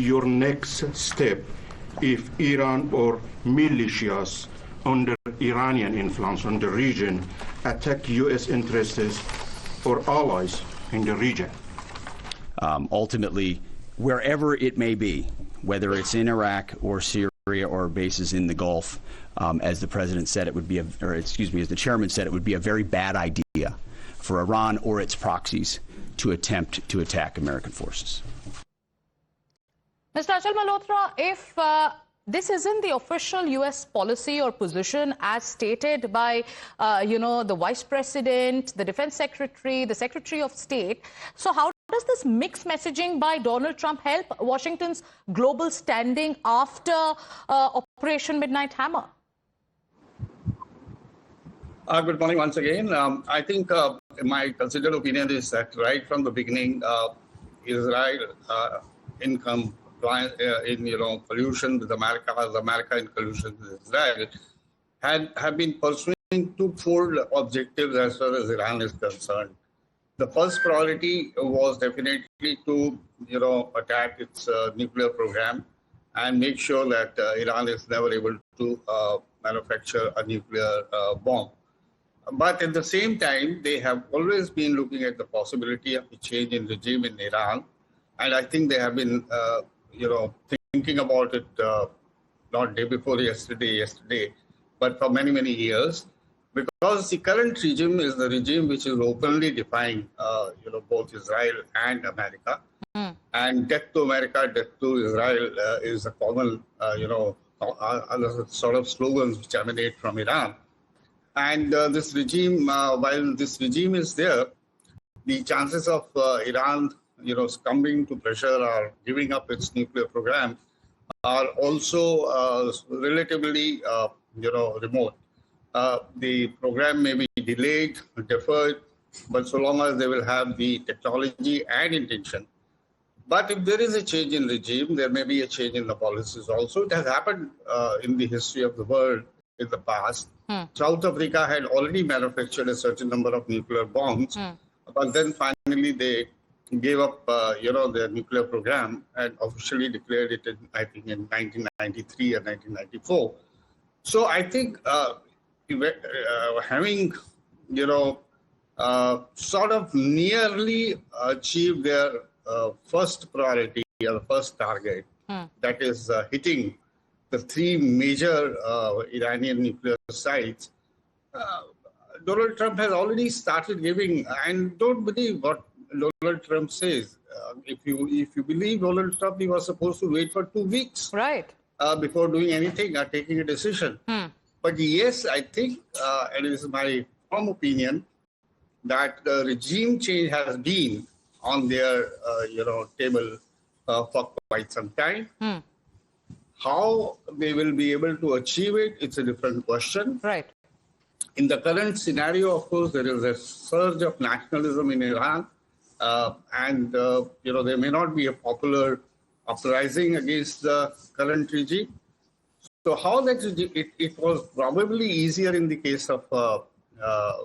your next step if Iran or militias under Iranian influence on the region attack U.S. interests or allies in the region? Ultimately, wherever it may be, whether it's in Iraq or Syria or bases in the Gulf, as the president said, it would be, as the chairman said, it would be a very bad idea for Iran or its proxies to attempt to attack American forces. Mr. Achal Malhotra, if this isn't the official U.S. policy or position as stated by, the Vice President, the Defense Secretary, the Secretary of State, so how does this mixed messaging by Donald Trump help Washington's global standing after Operation Midnight Hammer? Good morning once again. I think my considered opinion is that right from the beginning, Israel in collusion with America in collusion with Israel have been pursuing twofold objectives as far as Iran is concerned. The first priority was definitely to attack its nuclear program and make sure that Iran is never able to manufacture a nuclear bomb. But at the same time, they have always been looking at the possibility of a change in regime in Iran. And I think they have been, thinking about it not day before yesterday, but for many, many years. Because the current regime is the regime which is openly defying, both Israel and America. Mm. And death to America, death to Israel is a common, other sort of slogans which emanate from Iran. And this regime, while this regime is there, the chances of Iran, succumbing to pressure or giving up its nuclear program are also relatively, remote. The program may be delayed, deferred, but so long as they will have the technology and intention. But if there is a change in regime, there may be a change in the policies also. It has happened in the history of the world in the past. South Africa had already manufactured a certain number of nuclear bombs, but then finally they gave up, their nuclear program and officially declared it in 1993 or 1994. So I think having, sort of nearly achieved their first priority or the first target, that is hitting the three major Iranian nuclear sites, Donald Trump has already started giving, and don't believe what Donald Trump says. If you believe Donald Trump, he was supposed to wait for 2 weeks before doing anything or taking a decision. But yes, I think, and it is my firm opinion, that the regime change has been on their table for quite some time. How they will be able to achieve it, it's a different question. Right. In the current scenario, of course, there is a surge of nationalism in Iran, and there may not be a popular uprising against the current regime. So how that it was probably easier in the case of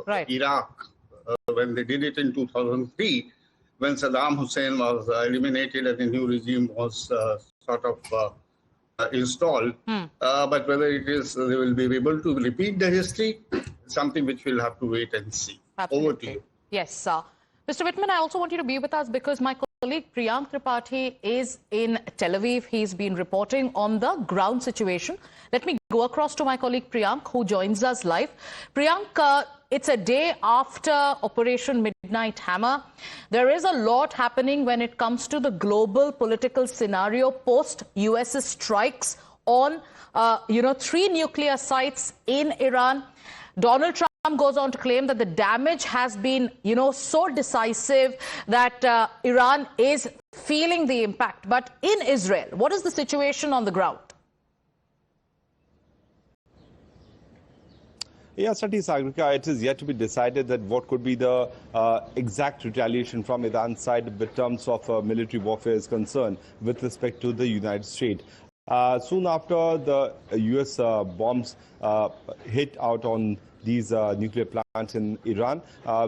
Iraq when they did it in 2003, when Saddam Hussein was eliminated and the new regime was installed. But whether they will be able to repeat the history, something which we'll have to wait and see. Absolutely. Over to you. Yes, Mr. Whitman, I also want you to be with us because my colleague Priyank Tripathi is in Tel Aviv. He's been reporting on the ground situation. Let me go across to my colleague Priyank, who joins us live. Priyank, it's a day after Operation Midnight Hammer. There is a lot happening when it comes to the global political scenario post US strikes on, 3 nuclear sites in Iran. Donald Trump goes on to claim that the damage has been, so decisive that Iran is feeling the impact. But in Israel, what is the situation on the ground? Yes, Sagrika, it is yet to be decided that what could be the exact retaliation from Iran's side in terms of military warfare is concerned with respect to the United States. Soon after the U.S. bombs hit out on these nuclear plants in Iran,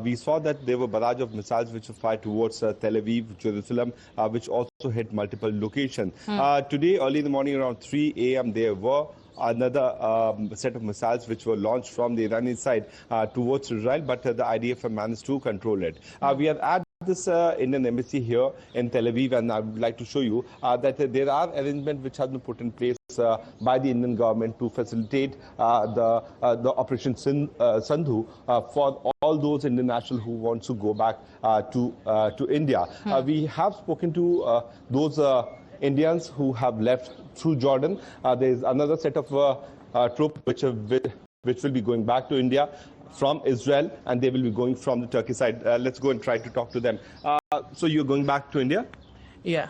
we saw that there were barrage of missiles which were fired towards Tel Aviv, Jerusalem, which also hit multiple locations. Today, early in the morning, around 3 a.m., there were another set of missiles which were launched from the Iranian side towards Israel, but the IDF managed to control it. We are at this Indian embassy here in Tel Aviv, and I would like to show you that there are arrangements which have been put in place by the Indian government to facilitate the Operation Sandhu for all those Indian nationals who want to go back to India. We have spoken to those Indians who have left through Jordan. There is another set of troops which will be going back to India from Israel, and they will be going from the Turkey side. Let's go and try to talk to them. So you're going back to India? Yeah.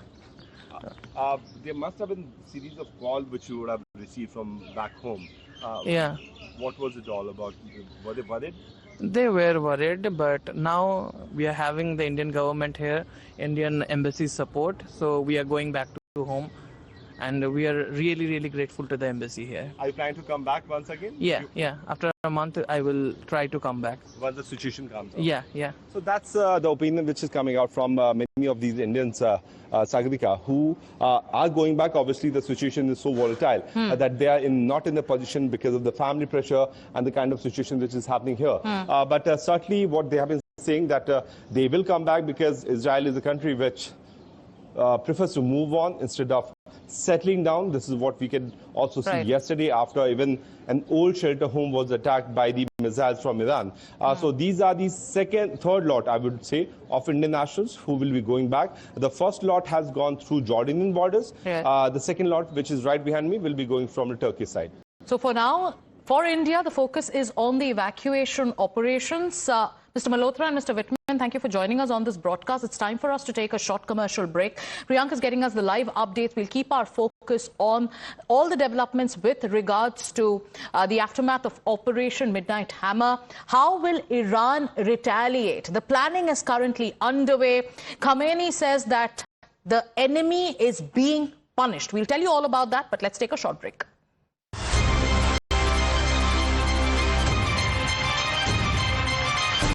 There must have been a series of calls which you would have received from back home. Yeah. What was it all about? Were they worried? They were worried, but now we are having the Indian government here, Indian embassy support, so we are going back to home. And we are really, really grateful to the embassy here. Are you planning to come back once again? Yeah. After a month, I will try to come back. Once the situation comes out. Yeah. So that's the opinion which is coming out from many of these Indians, Sagarika, who are going back. Obviously, the situation is so volatile that they are not in the position because of the family pressure and the kind of situation which is happening here. But certainly what they have been saying that they will come back because Israel is a country which prefers to move on instead of settling down. This is what we could also see yesterday after even an old shelter home was attacked by the missiles from Iran. So these are the third lot, I would say, of Indian nationals who will be going back. The first lot has gone through Jordanian borders. The second lot, which is right behind me, will be going from the Turkey side. So for now, for India, the focus is on the evacuation operations. Mr. Malhotra and Mr. Whitman, thank you for joining us on this broadcast. It's time for us to take a short commercial break. Priyank is getting us the live updates. We'll keep our focus on all the developments with regards to the aftermath of Operation Midnight Hammer. How will Iran retaliate? The planning is currently underway. Khamenei says that the enemy is being punished. We'll tell you all about that, but let's take a short break.